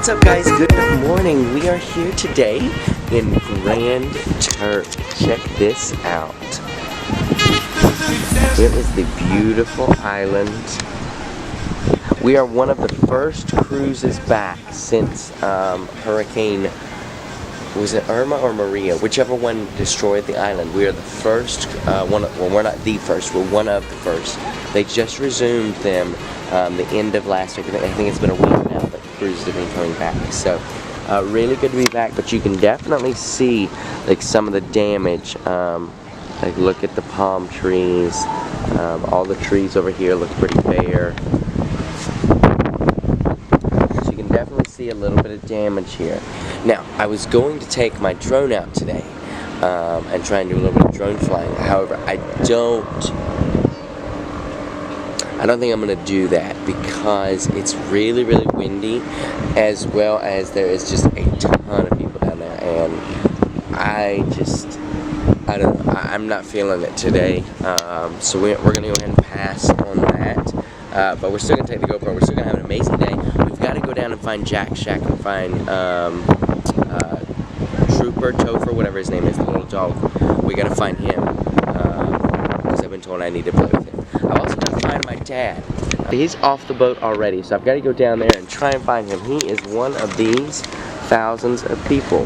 What's up, guys? Good morning. We are here today in Grand Turk. Check this out. It is the beautiful island. We are one of the first cruises back since Hurricane, was it Irma or Maria? Whichever one destroyed the island. We are the first, well, we're not the first, we're one of the first. They just resumed them the end of last week. I think it's been a week now that the cruises have been coming back. So really good to be back, but you can definitely see like some of the damage. Like look at the palm trees. All the trees over here look pretty bare. So you can definitely see a little bit of damage here. Now, I was going to take my drone out today and try and do a little bit of drone flying. However, I don't think I'm going to do that because it's really, really windy, as well as there is just a ton of people down there, and I don't know, I'm not feeling it today. So we're going to go ahead and pass on that, but we're still going to take the GoPro. We're still going to have an amazing day. We've got to go down and find Jack Shack and find Trooper, Topher, whatever his name is, the little dog. We got to find him because I've been told I need to play with him. I've also got to find my dad. He's off the boat already, so I've got to go down there and try and find him. He is one of these thousands of people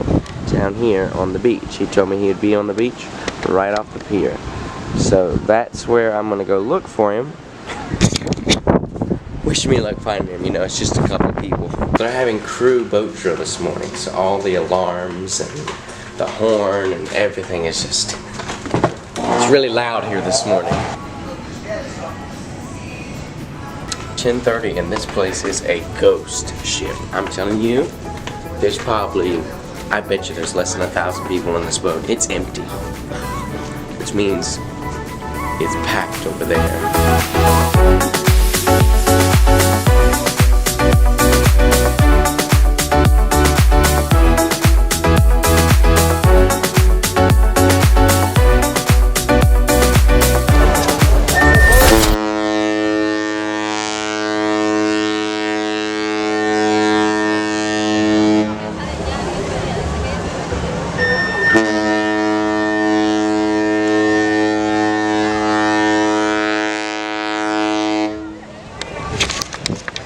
down here on the beach. He told me he would be on the beach right off the pier. So that's where I'm going to go look for him. Wish me luck finding him, you know, it's just a couple of people. They're having crew boat drill this morning, so all the alarms and the horn and everything is just, it's really loud here this morning. 10:30 and this place is a ghost ship. I'm telling you, there's probably, I bet you there's less than 1,000 people in this boat. It's empty, which means it's packed over there.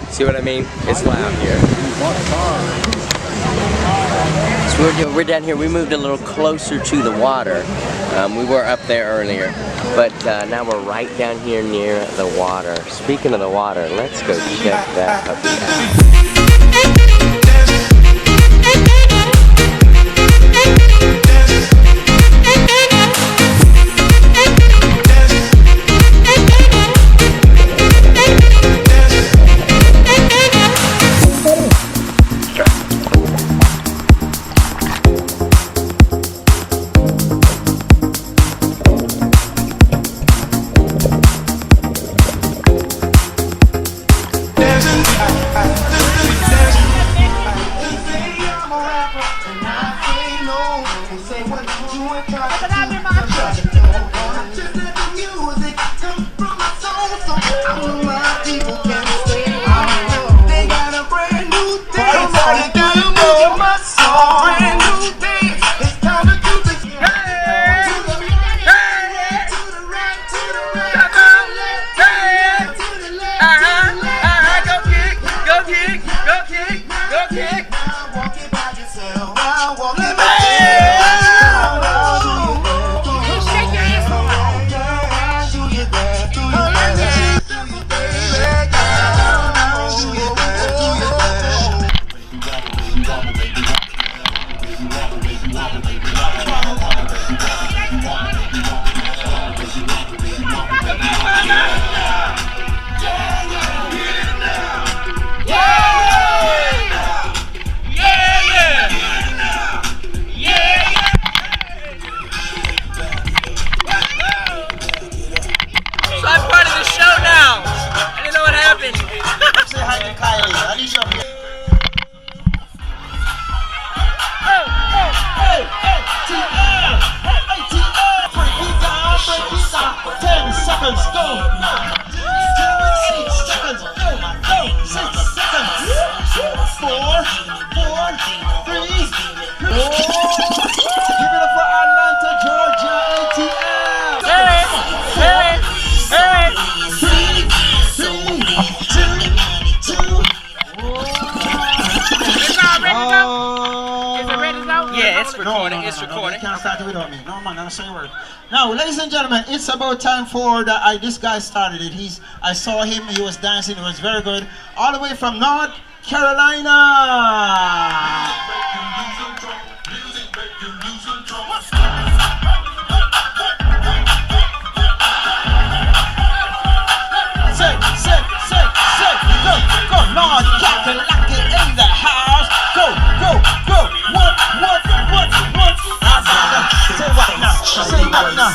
See what I mean? It's loud here. So we're down here. We moved a little closer to the water. We were up there earlier, but now we're right down here near the water. Speaking of the water, let's go check that puppy out. Hey! recording. It's recording. You can't start it without me. No, man, I'm saying word. Now, ladies and gentlemen, it's about time for this guy started it. I saw him. He was dancing. It was very good. All the way from North Carolina. Go, North Carolina in the house. Go. What? Say what now?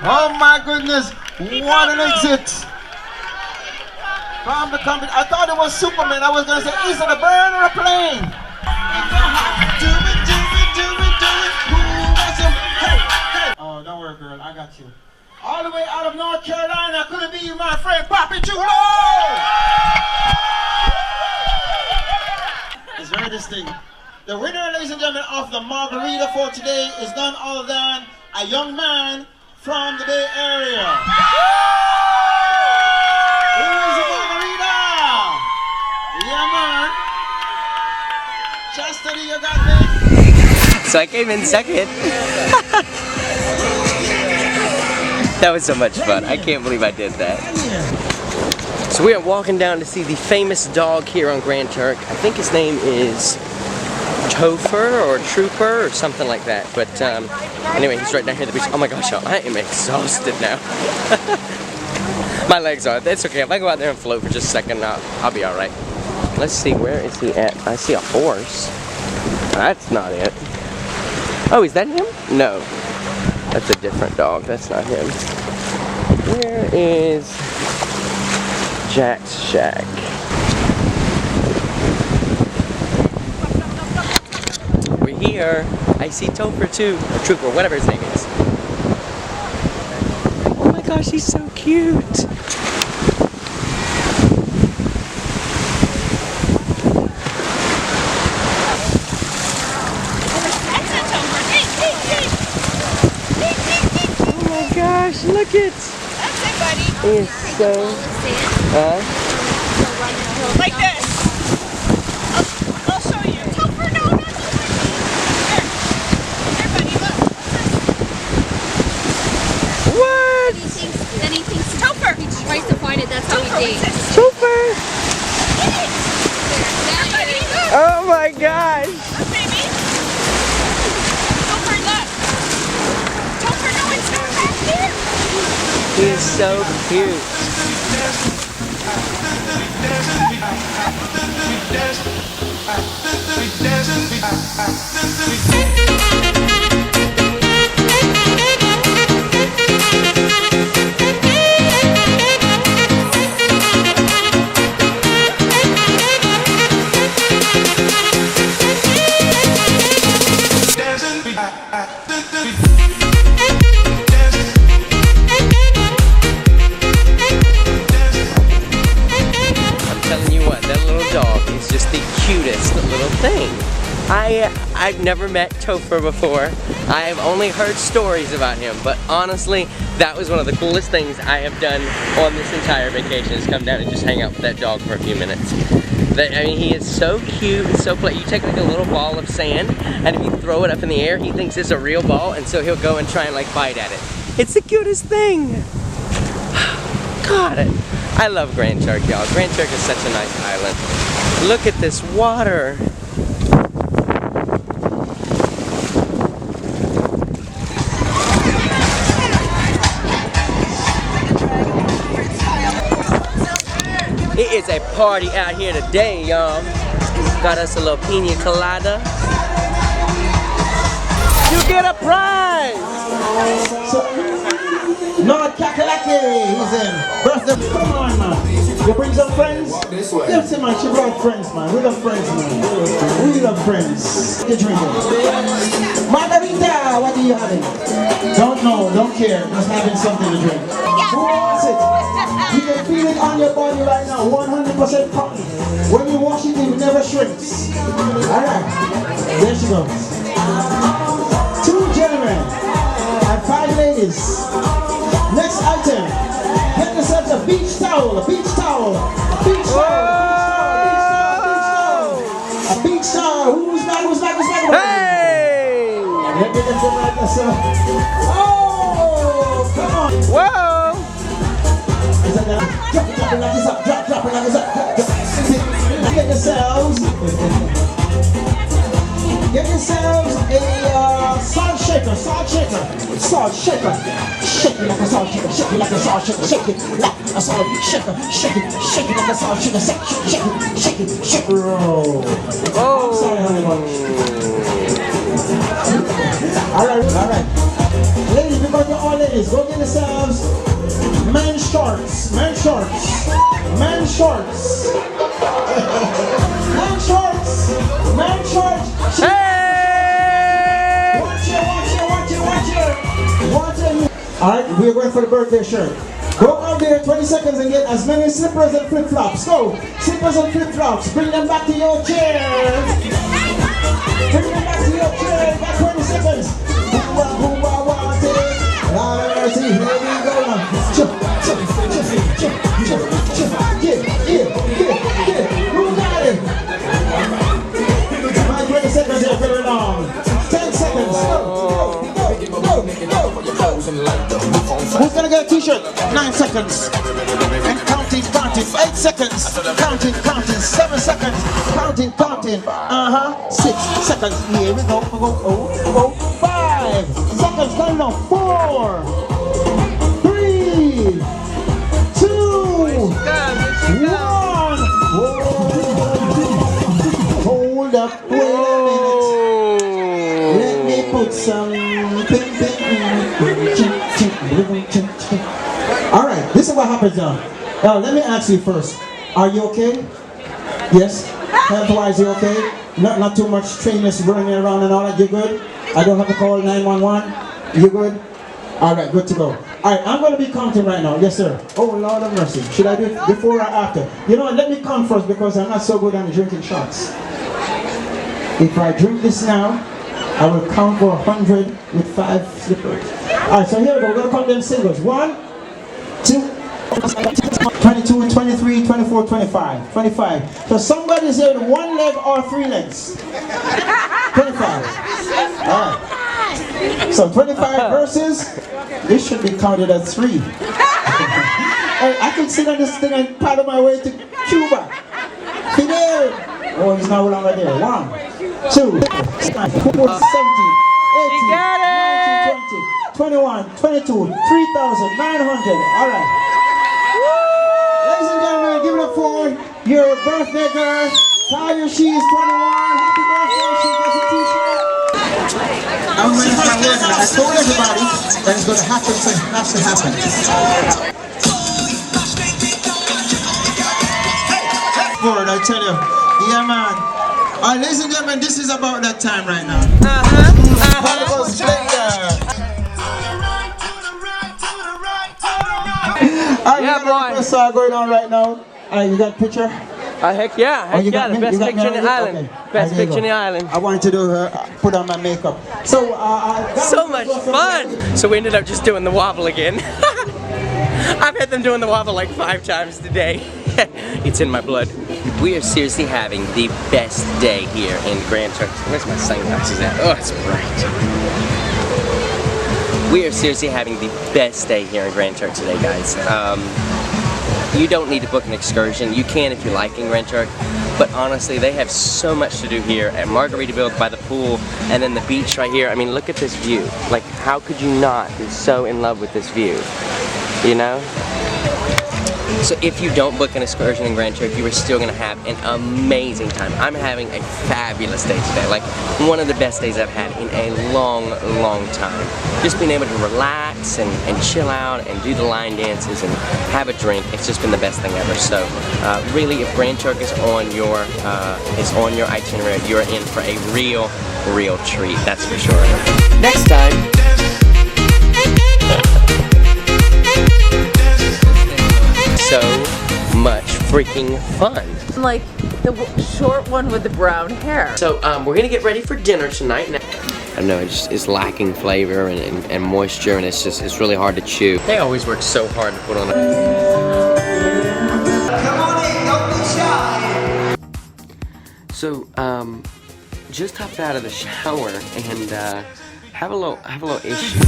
Oh my goodness, what an exit. From the company, I thought it was Superman. I was gonna say, is it a bird or a plane? Do it. Oh, don't worry, girl, I got you. All the way out of North Carolina, could it be you, my friend, Poppy Chulo? It's very distinct. The winner, ladies and gentlemen, of the margarita for today is none other than a young man from the Bay Area. Who is the margarita? Yeah, man. Chastity, you got me. So I came in second. That was so much fun. I can't believe I did that. So we are walking down to see the famous dog here on Grand Turk. I think his name is Topher or Trooper or something like that. But anyway, he's right down here at the beach. Oh my gosh, I am exhausted now. My legs are. It's okay. If I go out there and float for just a second, I'll be alright. Let's see, where is he at? I see a horse. That's not it. Oh, is that him? No. That's a different dog. That's not him. Where is Jack's shack? We're here. I see Topher too. Or Trooper, whatever his name is. Oh my gosh, he's so cute. Look it! That's it, buddy. He is so... Like this. I'll show you. Topher, no. Here, buddy, look. What? Then he thinks Topher. He tries to find it. That's how he dates. Topher! Get it. There, buddy, look. Oh my gosh! Look, baby. Topher, look. Topher, no, it's not back here. He's so cute. I've never met Topher before. I have only heard stories about him, but honestly, that was one of the coolest things I have done on this entire vacation, is come down and just hang out with that dog for a few minutes. I mean, he is so cute and so you take like a little ball of sand, and if you throw it up in the air, he thinks it's a real ball, and so he'll go and try and like bite at it. It's the cutest thing. God, I love Grand Turk, y'all. Grand Turk is such a nice island. Look at this water. It is a party out here today, y'all. Got us a little pina colada. You get a prize! North Kakalaki, he's in. Brother, come on, man. You bring some friends? Yes, man, she brought friends, man. We love friends, man. We love friends. Get drinking. Margarita, what are you having? Don't know, don't care. Just having something to drink. Who wants it? You can feel it on your body right now. 100% cotton. When you wash it, it never shrinks. Alright, there she goes. 2 gentlemen and 5 ladies. Next item. Get yourselves a beach towel, a beach towel, a beach towel, a beach towel. Who's back? Hey! Let me get some like this. Oh, come on. Whoa! Drop it like this up. Drop it like this up. Get yourselves a salt shaker. Shake it like a salt shaker. Shake it like a salt shaker. Shake it like a salt shaker. Shake it like a salt shaker. Shake it. Roll. Oh! Sorry, honey bun. All right. Ladies, because you're all ladies, go get yourselves men's shorts. Hey! Watch it. Alright, we're going for the birthday shirt. Go out there 20 seconds and get as many slippers and flip-flops. Go! Slippers and flip-flops. Bring them back to your chair. Got 20 seconds. Boom, want it. Lord have mercy. Here we go now. Yeah. Who got it? My 20 seconds are going on. 10 seconds. Go. Who's gonna get a t-shirt? 9 seconds. And counting. 8 seconds. Counting. 7 seconds. Counting. 6 seconds. Here we go. 5 seconds. Going on. 4, 3, 2, 1. Hold up. Wait a minute. Let me put some Alright, this is what happens now. Now, let me ask you first. Are you okay? Yes? Health-wise, you okay? Not too much trainers running around and all that? You good? I don't have to call 911? You good? Alright, good to go. Alright, I'm going to be counting right now. Yes, sir. Oh, Lord of mercy. Should I do it before or after? You know what? Let me count first because I'm not so good on drinking shots. If I drink this now, I will count for 100 with 5 slippers. Alright, so here we go. We're going to count them singles. 1, 2, 22, 23, 24, 25. So somebody's here with 1 leg or 3 legs. 25. Alright. So 25 versus, this should be counted as 3. Hey, I can sit on this thing and paddle my way to Cuba. Fidel! Oh, he's no longer there. 1, 2, 17, 18, 19, 20, 21, 22, 3,900. Alright. Ladies and gentlemen, give it up for your birthday girl. Talia, she is 21. Happy birthday. She gets a t-shirt. I'm ready for my word. I told everybody that it's going to happen, so it has to happen. Word, I tell you. Yeah, man. Alright, ladies and gentlemen, this is about that time right now. Carnival Splendor. Alright, Yeah, we got a song going on right now. Alright, you got a picture? Heck yeah, the best picture in the island. Okay. Best picture in the island. I wanted to put on my makeup. So, So much fun! So we ended up just doing the wobble again. I've had them doing the wobble like 5 times today. It's in my blood. We are seriously having the best day here in Grand Turk. Where's my sunglasses at? Oh, it's bright. We are seriously having the best day here in Grand Turk today, guys. You don't need to book an excursion. You can if you like in Grand Turk, but honestly, they have so much to do here at Margaritaville by the pool, and then the beach right here. I mean, look at this view. Like, how could you not be so in love with this view? You know? So if you don't book an excursion in Grand Turk, you are still going to have an amazing time. I'm having a fabulous day today, like one of the best days I've had in a long time. Just being able to relax and chill out and do the line dances and have a drink, it's just been the best thing ever. So really, if Grand Turk is on your itinerary, you're in for a real treat, that's for sure. Next time. So much freaking fun. Like the short one with the brown hair. So we're gonna get ready for dinner tonight. I don't know, it's lacking flavor and moisture, and it's really hard to chew. They always work so hard to put on. Come on in, don't be shy. So just hopped out of the shower and have a little issue.